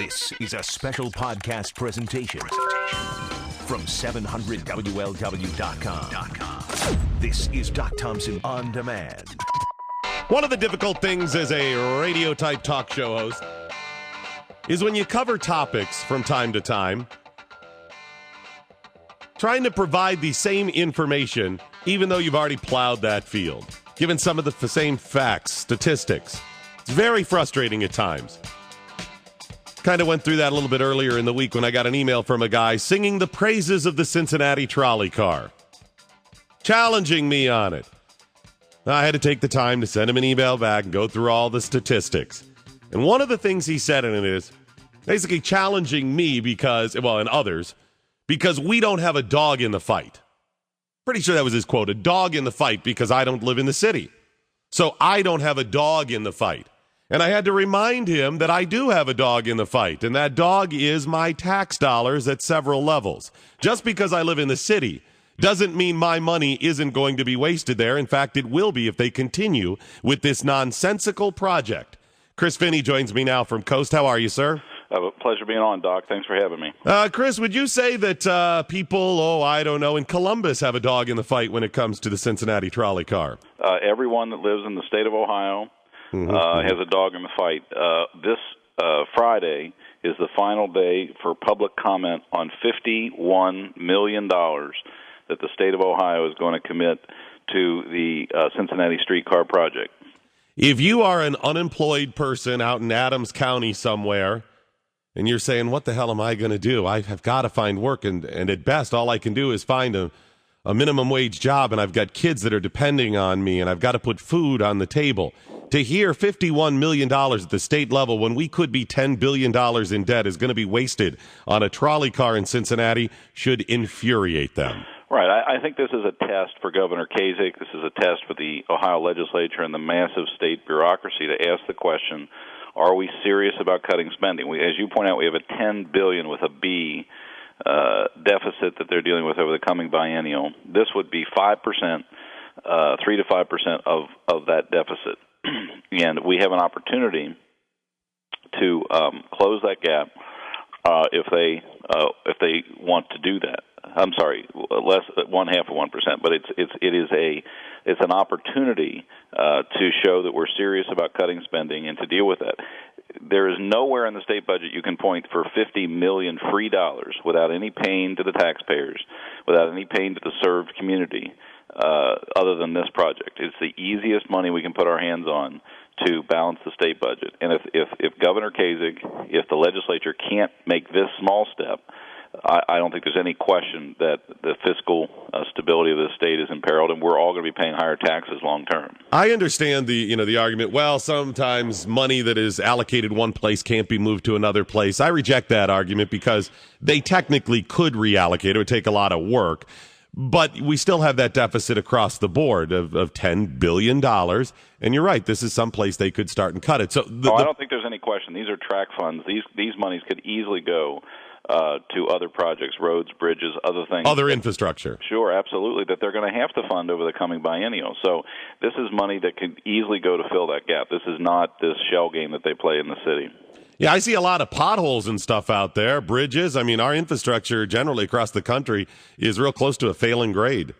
This is a special podcast presentation from 700WLW.com. This is Doc Thompson On Demand. One of the difficult things as a radio-type talk show host is when you cover topics from time to time, trying to provide the same information even though you've already plowed that field, given some of the same facts, statistics. It's very frustrating at times. Kind of went through that a little bit earlier in the week when I got an email from a guy singing the praises of the Cincinnati trolley car, challenging me on it. I had to take the time to send him an email back and go through all the statistics. And one of the things he said in it is basically challenging me because, well, and others, because we don't have a dog in the fight. Pretty sure that was his quote, a dog in the fight because I don't live in the city. So I don't have a dog in the fight. And I had to remind him that I do have a dog in the fight, and that dog is my tax dollars at several levels. Just because I live in the city doesn't mean my money isn't going to be wasted there. In fact, it will be if they continue with this nonsensical project. Chris Finney joins me now from Coast. How are you, sir? A pleasure being on, Doc. Thanks for having me. Chris, would you say that people, I don't know, in Columbus have a dog in the fight when it comes to the Cincinnati trolley car? Everyone that lives in the state of Ohio has a dog in the fight. This Friday is the final day for public comment on $51 million that the state of Ohio is going to commit to the Cincinnati streetcar project. If you are an unemployed person out in Adams County somewhere, and you're saying, what the hell am I going to do? I have got to find work, and at best, all I can do is find a minimum wage job, and I've got kids that are depending on me, and I've got to put food on the table. To hear $51 million at the state level when we could be $10 billion in debt is going to be wasted on a trolley car in Cincinnati should infuriate them. Right. I think this is a test for Governor Kasich. This is a test for the Ohio legislature and the massive state bureaucracy to ask the question, are we serious about cutting spending? As you point out, we have a $10 billion with a B deficit that they're dealing with over the coming biennial. This would be 5%, 3 to 5% of that deficit. And we have an opportunity to close that gap if they want to do that. I'm sorry, less 0.5%, but it's an opportunity to show that we're serious about cutting spending and to deal with that. There is nowhere in the state budget you can point for $50 million free dollars without any pain to the taxpayers, without any pain to the served community, other than this project. It's the easiest money we can put our hands on to balance the state budget. And if Governor Kasich, if the legislature can't make this small step, I don't think there's any question that the fiscal stability of the state is imperiled, and we're all going to be paying higher taxes long term. I understand the argument. Well, sometimes money that is allocated one place can't be moved to another place. I reject that argument because they technically could reallocate. It would take a lot of work, but we still have that deficit across the board of $10 billion. And you're right, this is some place they could start and cut it. So I don't think there's any question. These are track funds. These monies could easily go to other projects, roads, bridges, other things. Other infrastructure. Sure, absolutely, that they're going to have to fund over the coming biennial. So this is money that could easily go to fill that gap. This is not this shell game that they play in the city. Yeah, I see a lot of potholes and stuff out there, bridges. I mean, our infrastructure generally across the country is real close to a failing grade.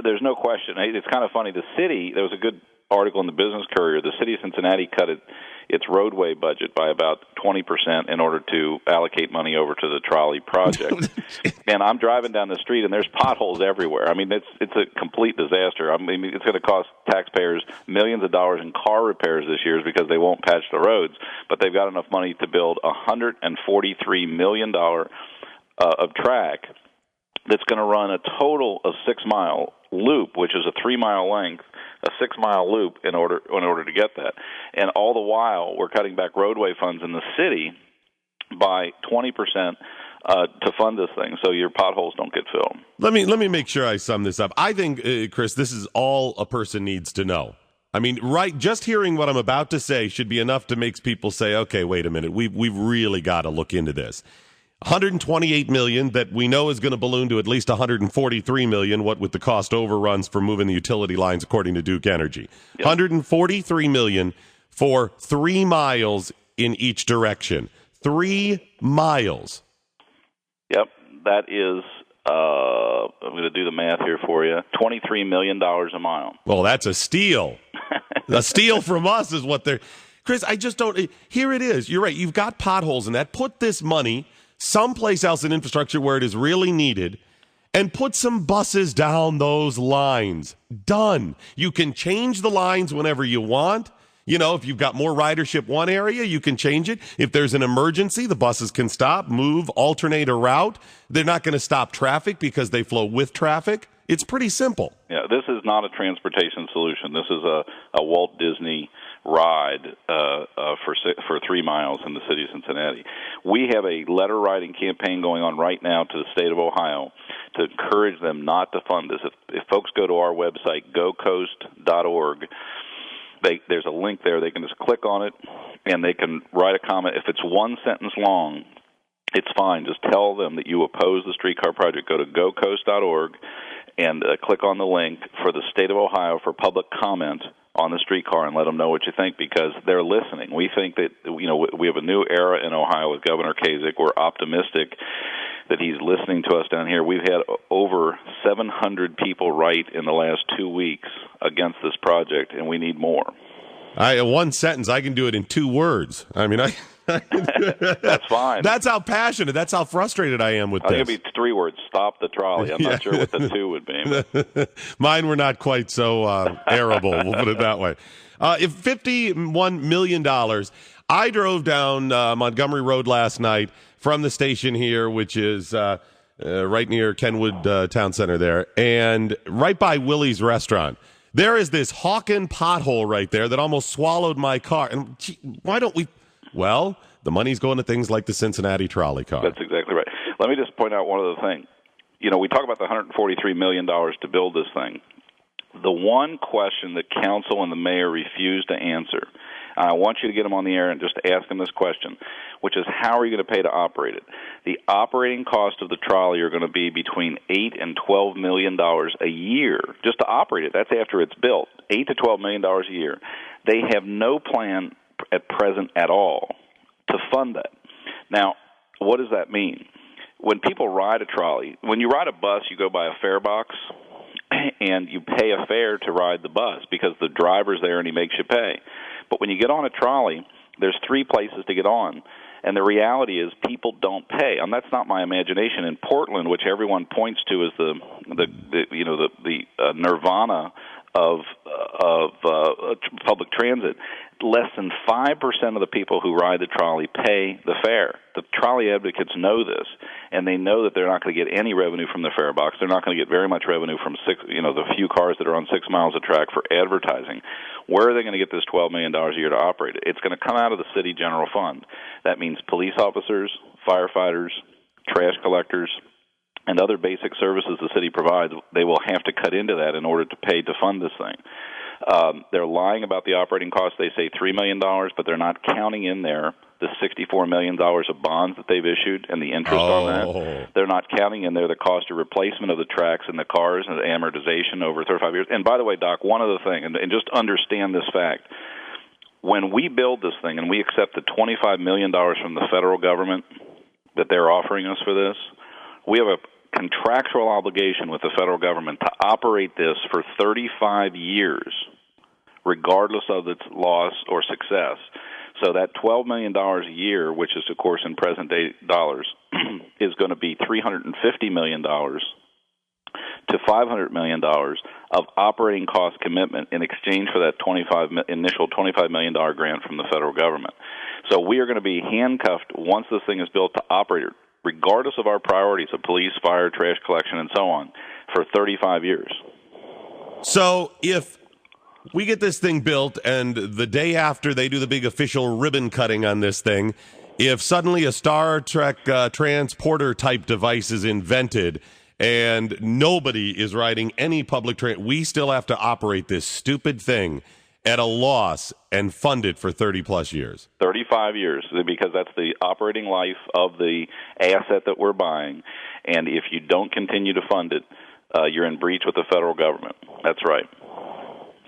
There's no question. It's kind of funny. The city, there was a good article in the Business Courier, the city of Cincinnati cut its roadway budget by about 20% in order to allocate money over to the trolley project. And I'm driving down the street, and there's potholes everywhere. I mean, it's a complete disaster. I mean, it's going to cost taxpayers millions of dollars in car repairs this year because they won't patch the roads. But they've got enough money to build $143 million of track that's going to run a total of 6-mile loop, which is a 3-mile length, a 6-mile loop in order to get that. And all the while, we're cutting back roadway funds in the city by 20% to fund this thing, so your potholes don't get filled. Let me make sure I sum this up. I think, Chris, this is all a person needs to know. I mean, right? Just hearing what I'm about to say should be enough to make people say, "Okay, wait a minute. We've really got to look into this." $128 million that we know is going to balloon to at least $143 million, what with the cost overruns for moving the utility lines, according to Duke Energy. Yep. $143 million for 3 miles in each direction. 3 miles. Yep, that is, I'm going to do the math here for you, $23 million a mile. Well, that's a steal. A steal from us is what they're... Chris, I just don't... Here it is. You're right. You've got potholes in that. Put this money someplace else in infrastructure where it is really needed, and put some buses down those lines. Done. You can change the lines whenever you want. You know, if you've got more ridership one area, you can change it. If there's an emergency, the buses can stop, move, alternate a route. They're not going to stop traffic because they flow with traffic. It's pretty simple. Yeah, this is not a transportation solution. This is a Walt Disney ride for 3 miles in the city of Cincinnati. We have a letter writing campaign going on right now to the state of Ohio to encourage them not to fund this. If folks go to our website, gocoast.org, there's a link there. They can just click on it, and they can write a comment. If it's one sentence long, it's fine. Just tell them that you oppose the streetcar project. Go to gocoast.org and click on the link for the state of Ohio for public comment on the streetcar, and let them know what you think, because they're listening. We think that, you know, we have a new era in Ohio with Governor Kasich. We're optimistic that he's listening to us down here. We've had over 700 people write in the last 2 weeks against this project, and we need more. One sentence, I can do it in 2 words. I mean, That's fine. That's how passionate, that's how frustrated I am with this. I'll give you 3 words. Stop the trolley. I'm not sure what the 2 would be. Mine were not quite so arable, we'll put it that way. If $51 million, I drove down Montgomery Road last night from the station here, which is right near Kenwood Town Center there, and right by Willie's Restaurant. There is this hawking pothole right there that almost swallowed my car. And gee, why don't we... Well, the money's going to things like the Cincinnati trolley car. That's exactly right. Let me just point out one other thing. You know, we talk about the $143 million to build this thing. The one question that council and the mayor refuse to answer, I want you to get them on the air and just ask them this question, which is, how are you going to pay to operate it? The operating cost of the trolley are going to be between $8 and $12 million a year just to operate it. That's after it's built, $8 to $12 million a year. They have no plan at present at all to fund that. Now, what does that mean? When people ride a trolley, when you ride a bus, you go by a fare box, and you pay a fare to ride the bus because the driver's there and he makes you pay. But when you get on a trolley, there's 3 places to get on, and the reality is people don't pay. And that's not my imagination. In Portland, which everyone points to as the nirvana of public transit, less than 5% of the people who ride the trolley pay the fare. The trolley advocates know this, and they know that they're not going to get any revenue from the fare box. They're not going to get very much revenue from the few cars that are on 6 miles of track for advertising. Where are they going to get this $12 million a year to operate it? It's going to come out of the city general fund. That means police officers, firefighters, trash collectors, and other basic services the city provides. They will have to cut into that in order to pay to fund this thing. They're lying about the operating costs. They say $3 million, but they're not counting in there the $64 million of bonds that they've issued and the interest on that. They're not counting in there the cost of replacement of the tracks and the cars and the amortization over 35 years. And by the way, Doc, one other thing, and just understand this fact. When we build this thing and we accept the $25 million from the federal government that they're offering us for this, we have a contractual obligation with the federal government to operate this for 35 years, regardless of its loss or success. So that $12 million a year, which is, of course, in present-day dollars, is going to be $350 million to $500 million of operating cost commitment in exchange for that initial $25 million grant from the federal government. So we are going to be handcuffed once this thing is built to operate it, regardless of our priorities of police, fire, trash collection, and so on, for 35 years. So if we get this thing built and the day after they do the big official ribbon cutting on this thing, if suddenly a Star Trek transporter-type device is invented and nobody is riding any public train, we still have to operate this stupid thing at a loss and fund it for 30-plus years. 35 years, because that's the operating life of the asset that we're buying. And if you don't continue to fund it, you're in breach with the federal government. That's right.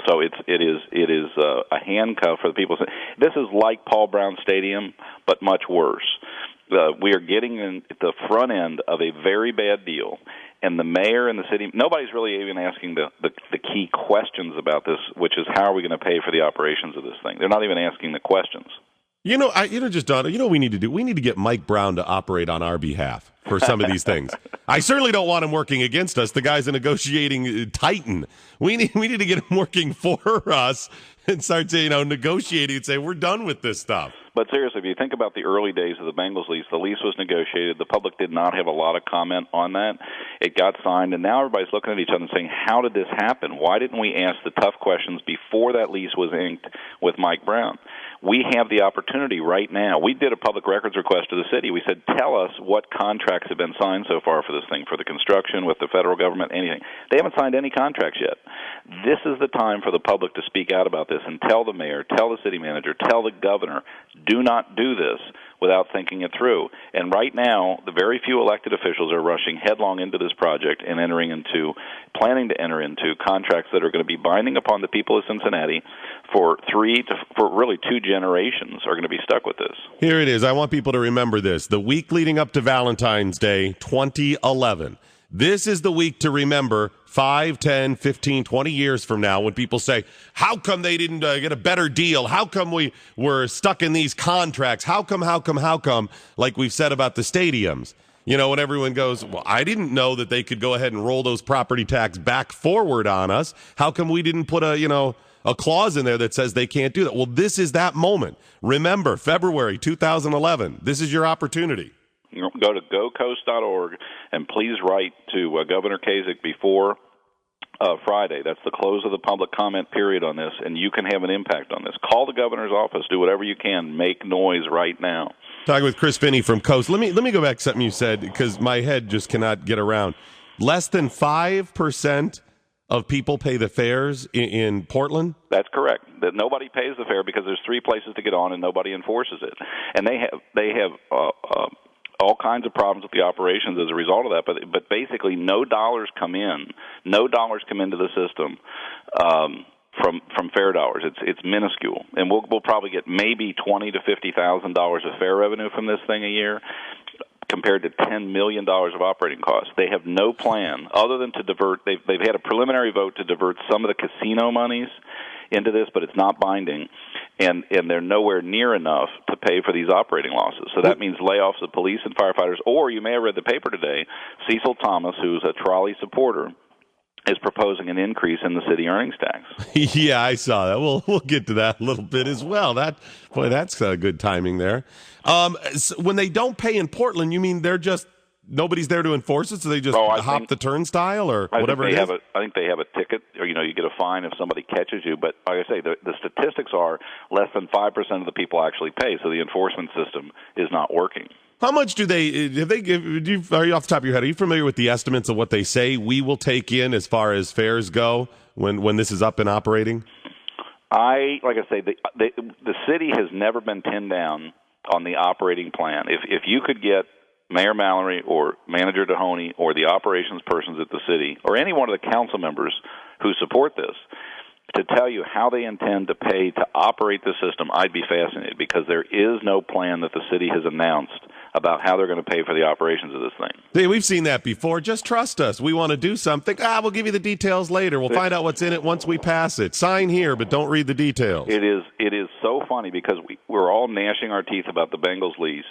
So it is a handcuff for the people. This is like Paul Brown Stadium, but much worse. We are getting in at the front end of a very bad deal, and the mayor and the city, nobody's really even asking the key questions about this, which is how are we going to pay for the operations of this thing? They're not even asking the questions. Just Don, what we need to do? We need to get Mike Brown to operate on our behalf for some of these things. I certainly don't want him working against us. The guy's a negotiating titan. We need to get him working for us and start negotiating and say we're done with this stuff. But seriously, if you think about the early days of the Bengals lease, the lease was negotiated. The public did not have a lot of comment on that. It got signed, and now everybody's looking at each other and saying, how did this happen? Why didn't we ask the tough questions before that lease was inked with Mike Brown? We have the opportunity right now. We did a public records request to the city. We said, tell us what contracts have been signed so far for this thing, for the construction, with the federal government, anything. They haven't signed any contracts yet. This is the time for the public to speak out about this and tell the mayor, tell the city manager, tell the governor, do not do this without thinking it through. And right now, the very few elected officials are rushing headlong into this project and planning to enter into contracts that are going to be binding upon the people of Cincinnati for really 2 generations are going to be stuck with this. Here it is. I want people to remember this. The week leading up to Valentine's Day, 2011. This is the week to remember 5, 10, 15, 20 years from now when people say, how come they didn't get a better deal? How come we were stuck in these contracts? How come, like we've said about the stadiums? When everyone goes, well, I didn't know that they could go ahead and roll those property tax back forward on us. How come we didn't put a clause in there that says they can't do that? Well, this is that moment. Remember, February 2011. This is your opportunity. Go to gocoast.org and please write to Governor Kasich before Friday. That's the close of the public comment period on this, and you can have an impact on this. Call the governor's office. Do whatever you can. Make noise right now. Talking with Chris Finney from Coast. Let me go back to something you said because my head just cannot get around. Less than 5% of people pay the fares in Portland? That's correct. That nobody pays the fare because there's 3 places to get on and nobody enforces it. And they have all kinds of problems with the operations as a result of that, but basically no dollars come into the system from fare dollars. It's minuscule, and we'll probably get maybe $20,000 to $50,000 of fare revenue from this thing a year, compared to $10 million of operating costs. They have no plan other than to divert. They've had a preliminary vote to divert some of the casino monies into this, but it's not binding, and they're nowhere near enough to pay for these operating losses. So that means layoffs of police and firefighters, or you may have read the paper today, Cecil Thomas, who's a trolley supporter, is proposing an increase in the city earnings tax. Yeah, I saw that. We'll get to that a little bit as well. That's good timing there. So when they don't pay in Portland, you mean nobody's there to enforce it, so they just hop the turnstile or whatever it is? I think they have a ticket, or you get a fine if somebody catches you. But like I say, the statistics are less than 5% of the people actually pay, so the enforcement system is not working. How much are you off the top of your head, are you familiar with the estimates of what they say we will take in as far as fares go when this is up and operating? Like I say, the city has never been pinned down on the operating plan. If you could get Mayor Mallory or Manager Mahoney or the operations persons at the city or any one of the council members who support this to tell you how they intend to pay to operate the system, I'd be fascinated, because there is no plan that the city has announced about how they're going to pay for the operations of this thing. Hey, we've seen that before. Just trust us. We want to do something. We'll give you the details later. We'll find out what's in it once we pass it. Sign here, but don't read the details. It is so funny because we're all gnashing our teeth about the Bengals lease,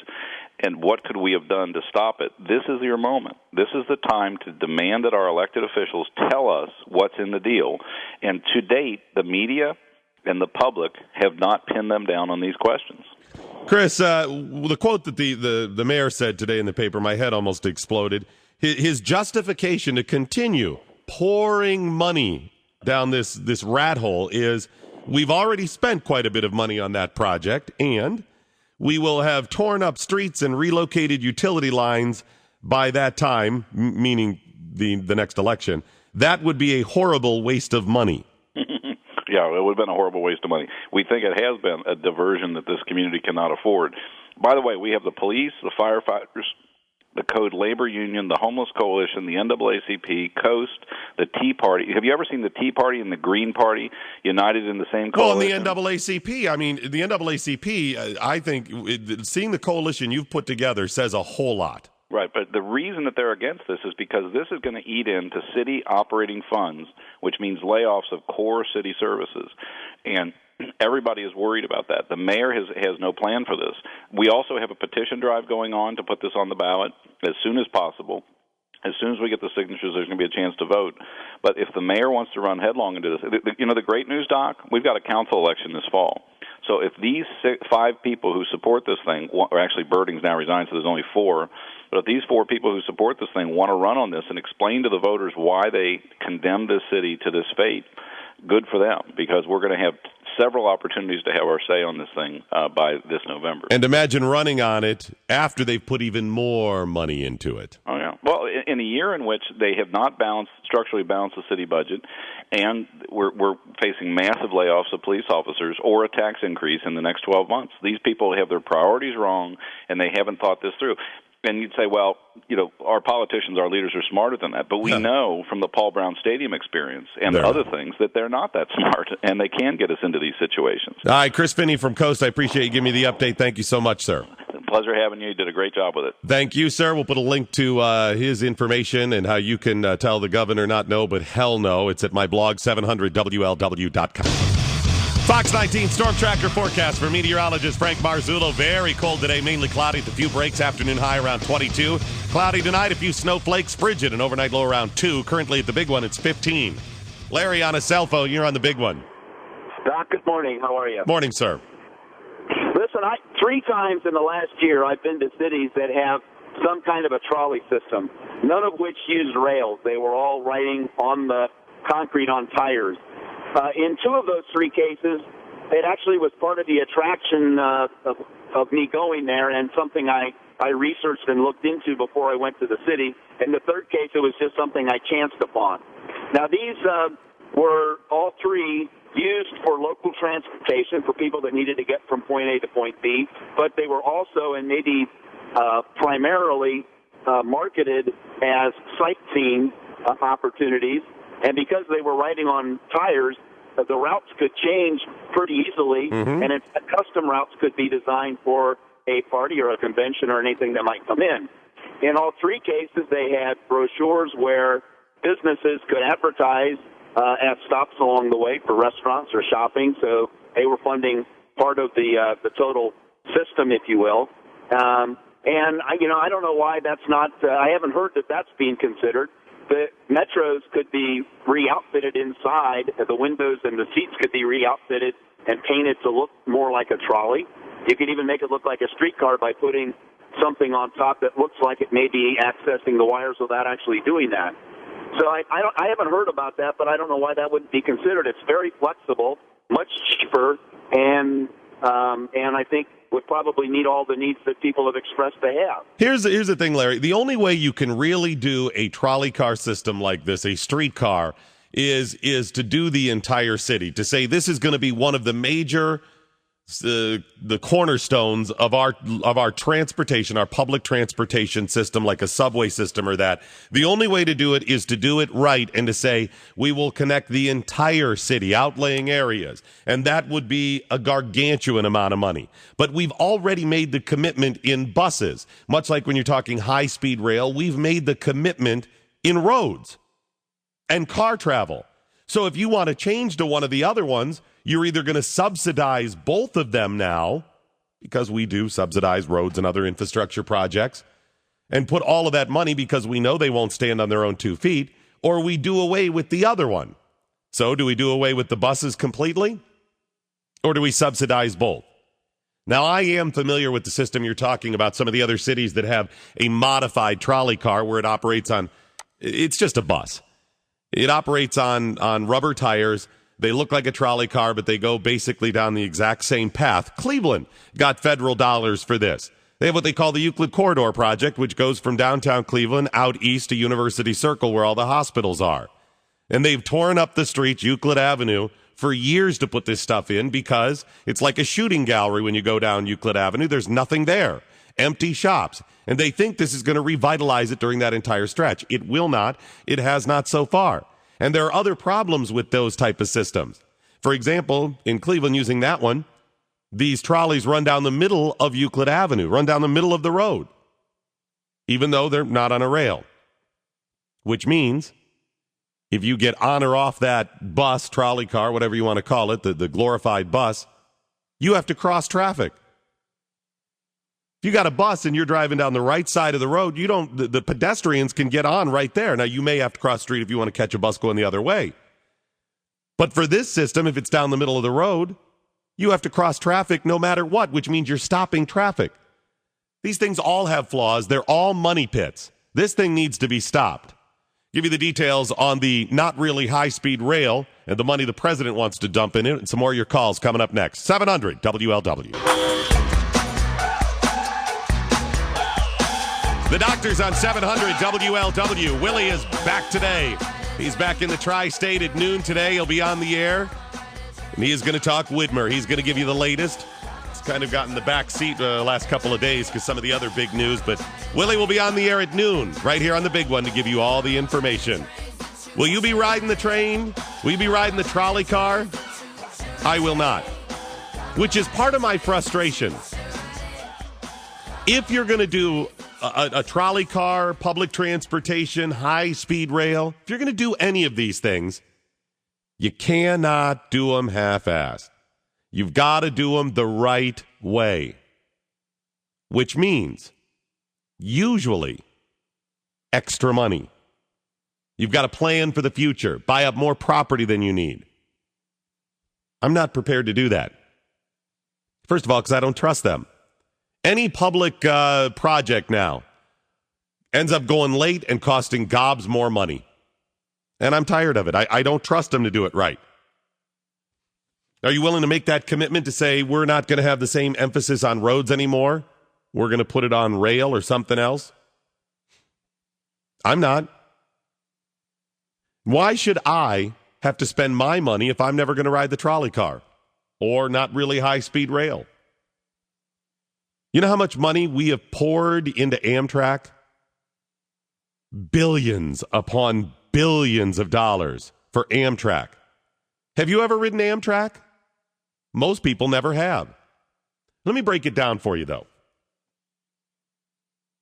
and what could we have done to stop it? This is your moment. This is the time to demand that our elected officials tell us what's in the deal. And to date, the media and the public have not pinned them down on these questions. Chris, the quote that the mayor said today in the paper, my head almost exploded. His justification to continue pouring money down this rat hole is, we've already spent quite a bit of money on that project, and we will have torn up streets and relocated utility lines by that time, meaning the next election. That would be a horrible waste of money. Yeah, it would have been a horrible waste of money. We think it has been a diversion that this community cannot afford. By the way, we have the police, the firefighters, the Code Labor Union, the Homeless Coalition, the NAACP, Coast, the Tea Party. Have you ever seen the Tea Party and the Green Party united in the same coalition? Well, and the NAACP, I mean, the NAACP, I think seeing the coalition you've put together says a whole lot. Right, but the reason that they're against this is because this is going to eat into city operating funds, which means layoffs of core city services. And everybody is worried about that. The mayor has no plan for this. We also have a petition drive going on to put this on the ballot as soon as possible. As soon as we get the signatures, there's going to be a chance to vote. But if the mayor wants to run headlong into this, the great news, Doc, we've got a council election this fall. So if these 5 people who support this thing, or actually Birding's now resigned, so there's only 4, but if these 4 people who support this thing want to run on this and explain to the voters why they condemn this city to this fate, good for them, because we're going to have several opportunities to have our say on this thing by this November. And imagine running on it after they've put even more money into it. Oh, yeah. Well, in a year in which they have not structurally balanced the city budget, and we're facing massive layoffs of police officers or a tax increase in the next 12 months. These people have their priorities wrong, and they haven't thought this through. And you'd say, well, our politicians, our leaders are smarter than that. But we know from the Paul Brown Stadium experience and other things that they're not that smart, and they can get us into these situations. All right, Chris Finney from Coast, I appreciate you giving me the update. Thank you so much, sir. Pleasure having you. You did a great job with it. Thank you, sir. We'll put a link to his information and how you can tell the governor not no, but hell no. It's at my blog, 700WLW.com. Fox 19 Storm Tracker forecast for meteorologist Frank Marzullo. Very cold today, mainly cloudy with a few breaks. Afternoon high around 22. Cloudy tonight, a few snowflakes. Frigid, an overnight low around 2. Currently at the big one, it's 15. Larry on a cell phone. You're on the big one. Doc, good morning. How are you? Morning, sir. Listen, 3 times in the last year I've been to cities that have some kind of a trolley system, none of which used rails. They were all riding on the concrete on tires. In 2 of those 3 cases, it actually was part of the attraction of me going there and something I researched and looked into before I went to the city. In the 3rd case, it was just something I chanced upon. Now, these were all 3 used for local transportation for people that needed to get from point A to point B, but they were also and maybe primarily marketed as sightseeing opportunities. And because they were riding on tires, the routes could change pretty easily, and custom routes could be designed for a party or a convention or anything that might come in. In all 3 cases, they had brochures where businesses could advertise at stops along the way for restaurants or shopping, so they were funding part of the total system, if you will. And I don't know why that's not. I haven't heard that that's being considered. The metros could be re-outfitted inside. The windows and the seats could be re-outfitted and painted to look more like a trolley. You could even make it look like a streetcar by putting something on top that looks like it may be accessing the wires without actually doing that. So I haven't heard about that, but I don't know why that wouldn't be considered. It's very flexible, much cheaper, and I think would probably meet all the needs that people have expressed they have. Here's the thing, Larry. The only way you can really do a trolley car system like this, a streetcar, is to do the entire city. To say this is going to be one of the major the cornerstones of our transportation, our public transportation system, like a subway system or that. The only way to do it is to do it right and to say we will connect the entire city, outlying areas, and that would be a gargantuan amount of money. But we've already made the commitment in buses, much like when you're talking high-speed rail, we've made the commitment in roads and car travel. So if you want to change to one of the other ones, you're either going to subsidize both of them now, because we do subsidize roads and other infrastructure projects, and put all of that money because we know they won't stand on their own 2 feet, or we do away with the other one. So do we do away with the buses completely, or do we subsidize both? Now, I am familiar with the system you're talking about, some of the other cities that have a modified trolley car where it operates on, it's just a bus. It operates on rubber tires. They look like a trolley car, but they go basically down the exact same path. Cleveland got federal dollars for this. They have what they call the Euclid Corridor Project, which goes from downtown Cleveland out east to University Circle, where all the hospitals are. And they've torn up the streets, Euclid Avenue, for years to put this stuff in because it's like a shooting gallery when you go down Euclid Avenue. There's nothing there. empty shops. And they think this is going to revitalize it during that entire stretch. It will not. It has not so far. And there are other problems with those type of systems. For example, in Cleveland, using that one, these trolleys run down the middle of Euclid Avenue, run down the middle of the road, even though they're not on a rail. Which means if you get on or off that bus, trolley car, whatever you want to call it, the glorified bus, you have to cross traffic. If you got a bus and you're driving down the right side of the road, the pedestrians can get on right there. Now, you may have to cross the street if you want to catch a bus going the other way. But for this system, if it's down the middle of the road, you have to cross traffic no matter what, which means you're stopping traffic. These things all have flaws. They're all money pits. This thing needs to be stopped. Give you the details on the not really high-speed rail and the money the president wants to dump in it, and some more of your calls coming up next. 700 WLW. The doctor's on 700 WLW. Willie is back today. He's back in the tri-state at noon today. He'll be on the air, and he is going to talk Whitmer. He's going to give you the latest. It's kind of gotten the back seat the last couple of days because some of the other big news, but Willie will be on the air at noon right here on the big one to give you all the information. Will you be riding the train? Will you be riding the trolley car? I will not, which is part of my frustration. If you're going to do a trolley car, public transportation, high-speed rail, if you're going to do any of these things, you cannot do them half-assed. You've got to do them the right way, which means usually extra money. You've got to plan for the future, buy up more property than you need. I'm not prepared to do that. First of all, because I don't trust them. Any public project now ends up going late and costing gobs more money. And I'm tired of it. I don't trust them to do it right. Are you willing to make that commitment to say we're not going to have the same emphasis on roads anymore? We're going to put it on rail or something else? I'm not. Why should I have to spend my money if I'm never going to ride the trolley car or not really high-speed rail? You know how much money we have poured into Amtrak? Billions upon billions of dollars for Amtrak. Have you ever ridden Amtrak? Most people never have. Let me break it down for you, though.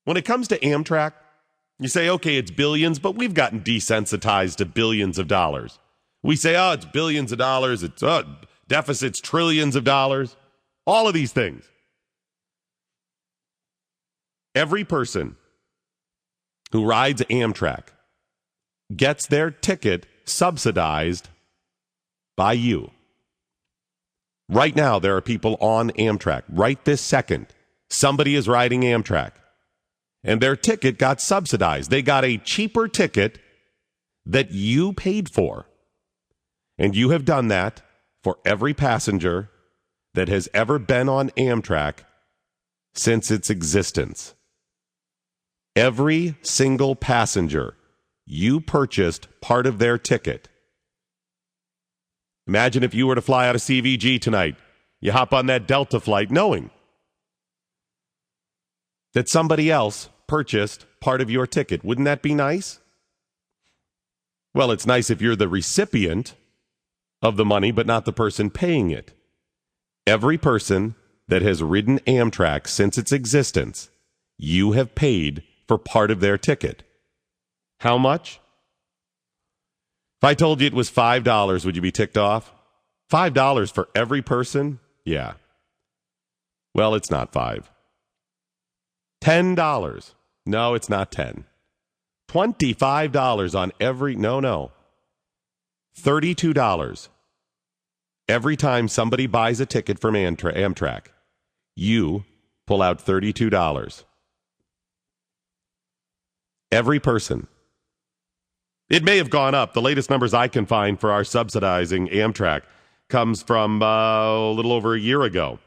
When it comes to Amtrak, you say, okay, it's billions, but we've gotten desensitized to billions of dollars. We say, oh, it's billions of dollars, it's deficits, trillions of dollars, all of these things. Every person who rides Amtrak gets their ticket subsidized by you. Right now, there are people on Amtrak. Right this second, somebody is riding Amtrak, and their ticket got subsidized. They got a cheaper ticket that you paid for, and you have done that for every passenger that has ever been on Amtrak since its existence. Every single passenger, you purchased part of their ticket. Imagine if you were to fly out of CVG tonight. You hop on that Delta flight knowing that somebody else purchased part of your ticket. Wouldn't that be nice? Well, it's nice if you're the recipient of the money, but not the person paying it. Every person that has ridden Amtrak since its existence, you have paid for part of their ticket. How much? If I told you it was $5, would you be ticked off? $5 for every person? Yeah. Well, it's not $5. $10. No, it's not 10. $25 on every... No. $32. Every time somebody buys a ticket from Amtrak, you pull out $32. Every person. It may have gone up. The latest numbers I can find for our subsidizing Amtrak comes from a little over a year ago,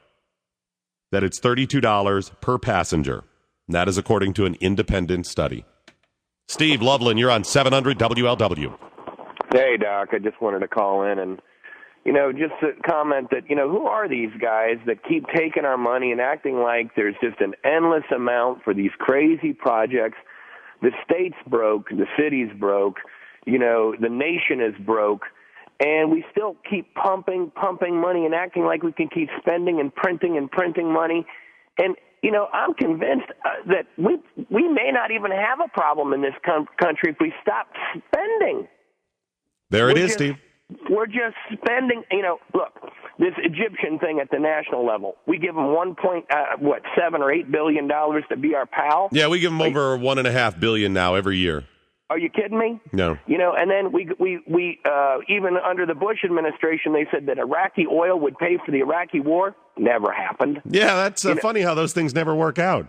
that it's $32 per passenger. And that is according to an independent study. Steve Loveland, you're on 700 WLW. Hey, Doc. I just wanted to call in and just a comment that, who are these guys that keep taking our money and acting like there's just an endless amount for these crazy projects? The state's broke, the city's broke, the nation is broke, and we still keep pumping money and acting like we can keep spending and printing money. And, I'm convinced that we may not even have a problem in this country if we stop spending. There it is, Steve. We're just spending, look, this Egyptian thing at the national level, we give them $7 or $8 billion to be our pal. Yeah, we give them over $1.5 billion now every year. Are you kidding me? No. And then we even under the Bush administration, they said that Iraqi oil would pay for the Iraqi war. Never happened. Yeah, that's funny how those things never work out.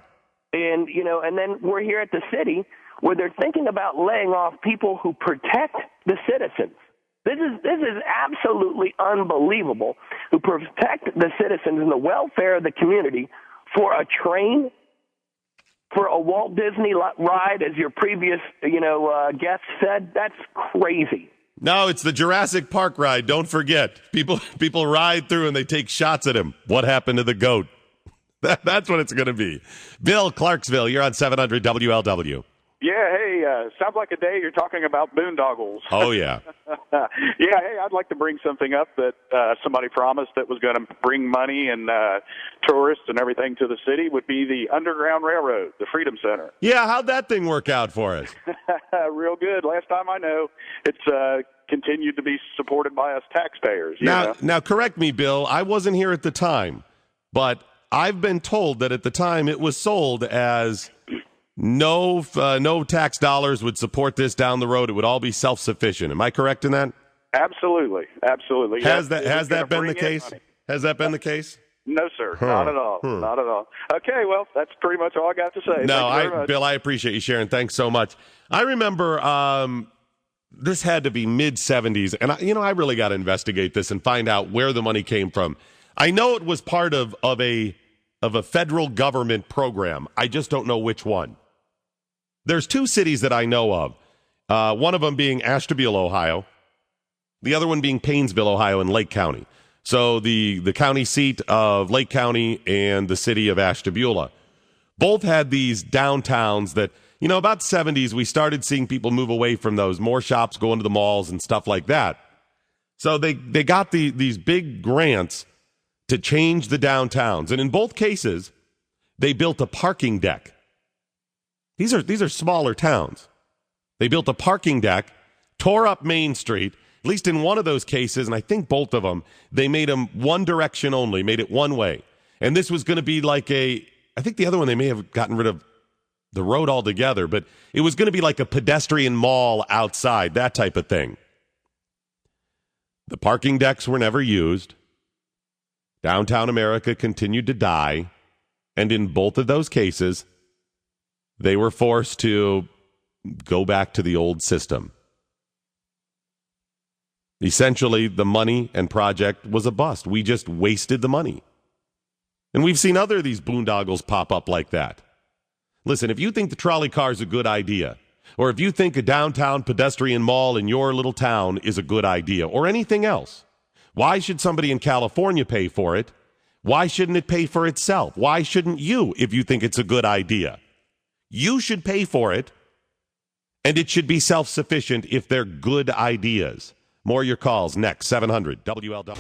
And, and then we're here at the city where they're thinking about laying off people who protect the citizens. This is absolutely unbelievable, who protect the citizens and the welfare of the community for a train, for a Walt Disney ride, as your previous, guest said. That's crazy. No, it's the Jurassic Park ride. Don't forget. People ride through and they take shots at him. What happened to the goat? That's what it's going to be. Bill, Clarksville, you're on 700 WLW. Yeah, hey, sounds like a day you're talking about boondoggles. Oh, yeah. Yeah, hey, I'd like to bring something up that somebody promised that was going to bring money and tourists and everything to the city, would be the Underground Railroad, the Freedom Center. Yeah, how'd that thing work out for us? Real good. Last time I know, it's continued to be supported by us taxpayers. Now, correct me, Bill. I wasn't here at the time, but I've been told that at the time it was sold as no tax dollars would support this down the road. It would all be self-sufficient. Am I correct in that? Absolutely. Has that been the case? Has that been the case? No, sir. Not at all. Not at all. Okay, well, that's pretty much all I got to say. No, Bill, I appreciate you sharing. Thanks so much. I remember this had to be mid-'70s, and I really got to investigate this and find out where the money came from. I know it was part of a federal government program. I just don't know which one. There's two cities that I know of, one of them being Ashtabula, Ohio, the other one being Paynesville, Ohio, in Lake County. So the county seat of Lake County and the city of Ashtabula both had these downtowns that, about the 70s, we started seeing people move away from those, more shops going to the malls and stuff like that. So they got these big grants to change the downtowns. And in both cases, they built a parking deck. These are smaller towns. They built a parking deck, tore up Main Street, at least in one of those cases, and I think both of them, they made them one direction only, made it one way. And this was going to be like I think the other one, they may have gotten rid of the road altogether, but it was going to be like a pedestrian mall outside, that type of thing. The parking decks were never used. Downtown America continued to die, and in both of those cases, they were forced to go back to the old system. Essentially, the money and project was a bust. We just wasted the money. And we've seen other of these boondoggles pop up like that. Listen, if you think the trolley car is a good idea, or if you think a downtown pedestrian mall in your little town is a good idea, or anything else, why should somebody in California pay for it? Why shouldn't it pay for itself? Why shouldn't you if you think it's a good idea? You should pay for it, and it should be self-sufficient if they're good ideas. More of your calls next, 700 WLW.